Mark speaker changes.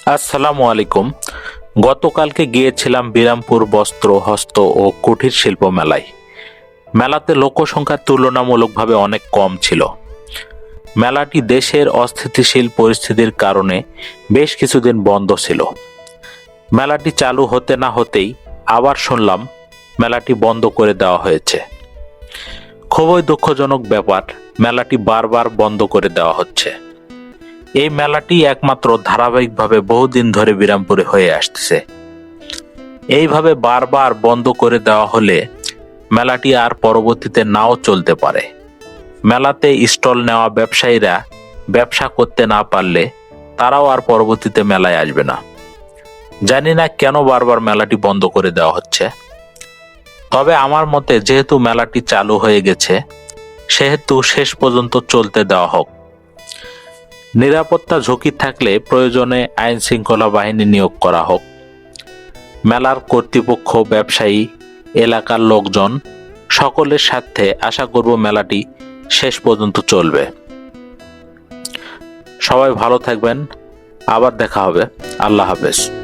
Speaker 1: আসসালামু আলাইকুম। গতকালকে গিয়েছিলাম বিরামপুর বস্ত্র, হস্ত ও কুটির শিল্প মেলায়। মেলাতে লোকসংখ্যা তুলনামূলকভাবে অনেক কম ছিল। মেলাটি দেশের অস্থিতিশীল পরিস্থিতির কারণে বেশ কিছুদিন বন্ধ ছিল। মেলাটি চালু হতে না হতেই আবার শুনলাম মেলাটি বন্ধ করে দেওয়া হয়েছে। খুবই দুঃখজনক ব্যাপার, মেলাটি বারবার বন্ধ করে দেওয়া হচ্ছে। এই মেলাটি একমাত্র ধারাবাহিকভাবে বহুদিন ধরে বিরামপুরে হয়ে আসতেছে। এইভাবে বারবার বন্ধ করে দেওয়া হলে মেলাটি আর পরবর্তীতে নাও চলতে পারে। মেলাতে স্টল নেওয়া ব্যবসায়ীরা ব্যবসা করতে না পারলে তারাও আর পরবর্তীতে মেলায় আসবে না। জানি না কেন বারবার মেলাটি বন্ধ করে দেওয়া হচ্ছে। তবে আমার মতে যেহেতু মেলাটি চালু হয়ে গেছে, সেহেতু শেষ পর্যন্ত চলতে দেওয়া হোক। নিরাপত্তা ঝুঁকি থাকলে প্রয়োজনে আইন শৃঙ্খলা বাহিনী নিয়োগ করা হোক। মেলার কর্তৃপক্ষ, ব্যবসায়ী, এলাকার লোকজন সকলের স্বার্থে আশা করব মেলাটি শেষ পর্যন্ত চলবে। সবাই ভালো থাকবেন। আবার দেখা হবে। আল্লাহ হাফেজ।